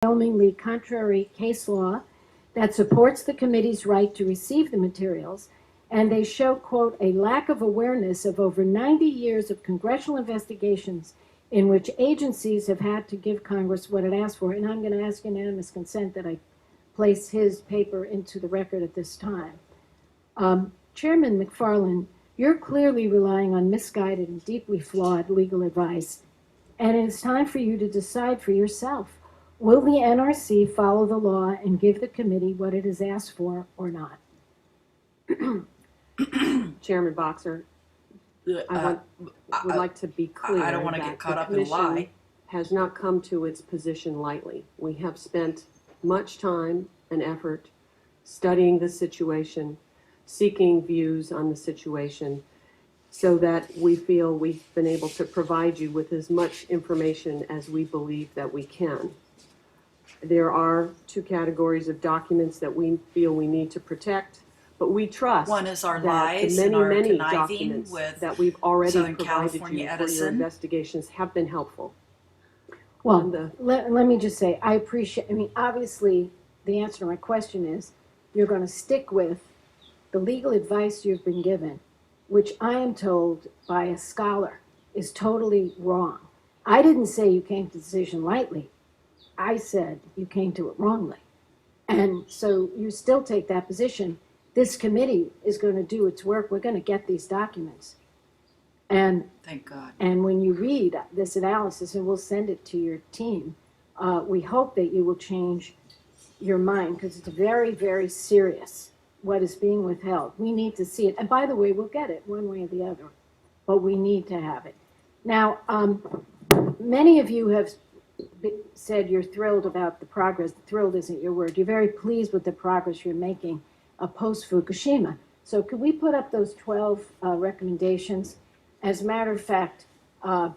overwhelmingly contrary case law that supports the committee's right to receive the materials, and they show, quote, a lack of awareness of over 90 years of congressional investigations in which agencies have had to give Congress what it asked for. And I'm going to ask unanimous consent that I place his paper into the record at this time. Chairman McFarland, you're clearly relying on misguided and deeply flawed legal advice, and it is time for you to decide for yourself. Will the NRC follow the law and give the committee what it has asked for or not? Chairman Boxer, I would like to be clear. I don't want to get caught up in a lie. Has not come to its position lightly. We have spent much time and effort studying the situation, seeking views on the situation, so that we feel we've been able to provide you with as much information as we believe that we can. There are two categories of documents that we feel we need to protect, but we trust one is our that lies the and our many conniving documents with that we've already Southern provided California you for Edison. your investigations have been helpful. Well, let me just say, I appreciate, I mean, obviously, the answer to my question is, you're going to stick with the legal advice you've been given, which I am told by a scholar is totally wrong. I didn't say you came to the decision lightly. I said you came to it wrongly. And so you still take that position. This committee is going to do its work. We're going to get these documents. And thank God. And when you read this analysis, and we'll send it to your team, we hope that you will change your mind, because it's very, very serious what is being withheld. We need to see it. And by the way, we'll get it one way or the other, but we need to have it. Now, many of you have said you're thrilled about the progress. Thrilled isn't your word. You're very pleased with the progress you're making post-Fukushima. So could we put up those 12 recommendations? As a matter of fact, you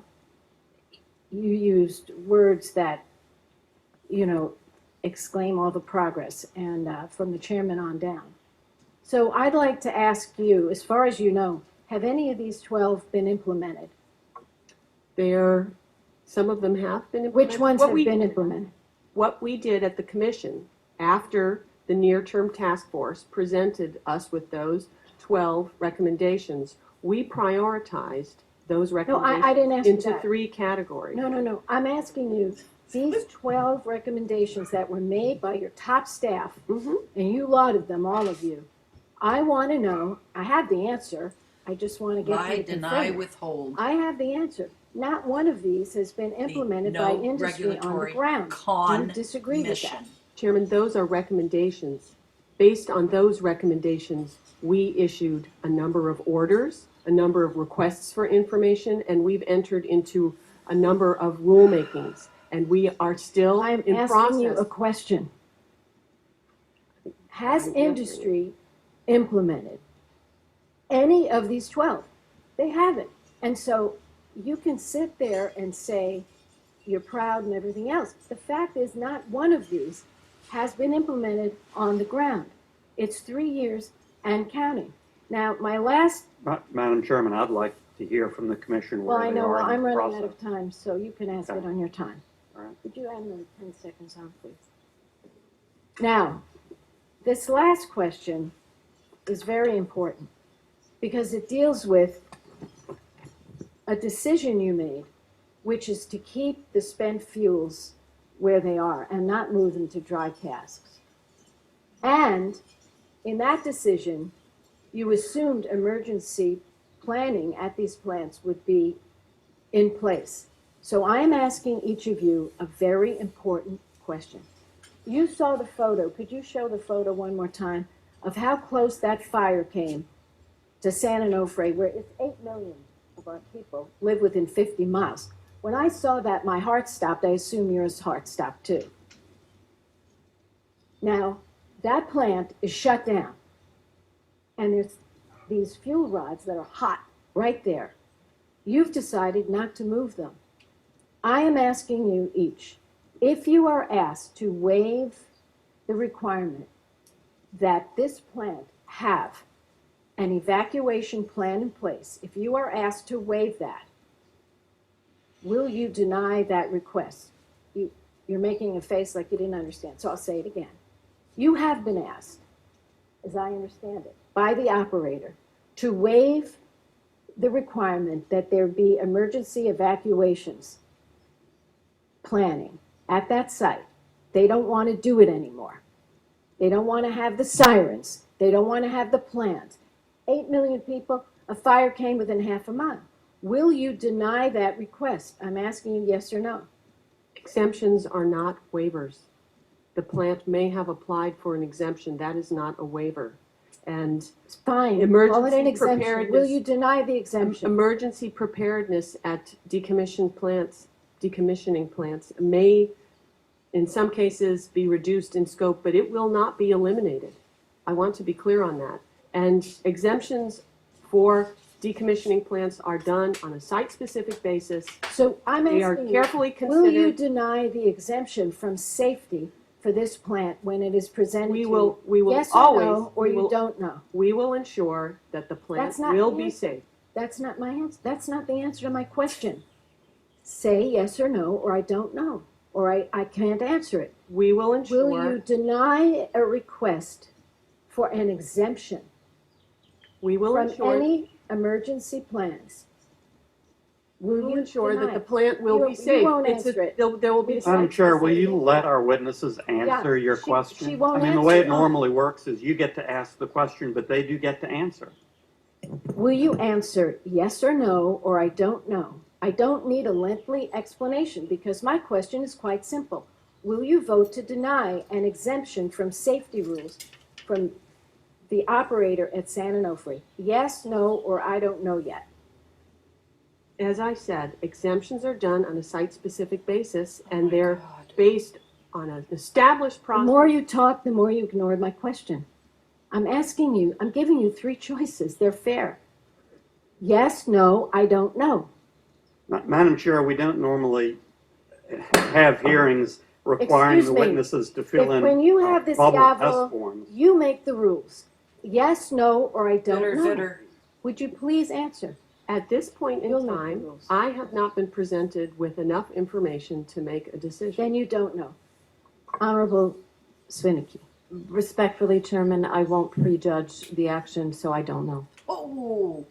used words that, exclaim all the progress, and from the chairman on down. So I'd like to ask you, as far as you know, have any of these 12 been implemented? Some of them have been implemented. Which ones have been implemented? What we did at the commission after the near-term task force presented us with those 12 recommendations, we prioritized those recommendations I didn't ask into that. 3 categories. No. I'm asking you, these 12 recommendations that were made by your top staff, and you lauded them, all of you. I want to know, I have the answer, I just want to get Lie, you to deny, confirm it. withhold. I have the answer. Not one of these has been implemented by industry on the ground. Do you disagree with that? Chairman, those are recommendations. Based on those recommendations, we issued a number of orders, a number of requests for information, and we've entered into a number of rulemakings, and we are still in process. I'm asking you a question. Has industry implemented any of these 12? They haven't. And so you can sit there and say you're proud and everything else. The fact is, not one of these has been implemented on the ground. It's 3 years and counting. Now, my last... Madam Chairman, I'd like to hear from the commission where Well, I they know, are well, in the I'm running process. out of time, so you can ask it on your time. All right. Would you add another 10 seconds on, please? Now, this last question is very important because it deals with a decision you made, which is to keep the spent fuels where they are and not move them to dry casks. And in that decision, you assumed emergency planning at these plants would be in place. So I'm asking each of you a very important question. You saw the photo. Could you show the photo one more time of how close that fire came to San Onofre, where it's 8 million of our people live within 50 miles? When I saw that, my heart stopped. I assume yours heart stopped too. Now, that plant is shut down. And there's these fuel rods that are hot right there. You've decided not to move them. I am asking you each, if you are asked to waive the requirement that this plant have an evacuation plan in place, if you are asked to waive that, will you deny that request? You You're making a face like you didn't understand, so I'll say it again. You have been asked, as I understand it, by the operator to waive the requirement that there be emergency evacuations planning at that site. They don't want to do it anymore. They don't want to have the sirens. They don't want to have the plans. 8 million people, a fire came within half a mile. Will you deny that request? I'm asking you yes or no. Exemptions are not waivers. The plant may have applied for an exemption. That is not a waiver. And It's fine. Call it Emergency an exemption. preparedness- Will you deny the exemption? emergency preparedness at decommissioning plants may, in some cases, be reduced in scope, but it will not be eliminated. I want to be clear on that. And exemptions for decommissioning plants are done on a site-specific basis. So I'm They are asking you, carefully will you considered. deny the exemption from safety for this plant when it is presented to We you? will Yes or always, no, or we you will- don't know? we will ensure that the plant That's not will the be answer. safe. That's not my answer. That's not the answer to my question. Say yes or no, or I don't know, or I can't answer it. We will ensure. Will you deny a request for an exemption We will from ensure. any emergency plans? We Will will you ensure deny that the it? plant will You- be you safe. won't It's a- answer it. There will be. a Madam Chair, will you site-specific- let our witnesses answer your she question? won't I mean, the way answer. it normally works is you get to ask the question, but they do get to answer. Will you answer yes or no, or I don't know? I don't need a lengthy explanation because my question is quite simple. Will you vote to deny an exemption from safety rules from the operator at San Onofre? Yes, no, or I don't know yet. As I said, exemptions are done on a site-specific basis, and they're based on an established The process. more you talk, the more you ignored my question. I'm asking you, I'm giving you three choices. They're fair. Yes, no, I don't know. Madam Chair, we don't normally have hearings requiring Excuse the me. witnesses to fill If in when you have this bubble gavel, test forms. you make the rules. Yes, no, or I don't Zitter, know. zitter. Would you please answer? At this point in You'll make the time, rules. I have not been presented with enough information to make a decision. Then you don't know. Honorable Swinicky. Respectfully, Chairman, I won't prejudge the action, so I don't know. Oh,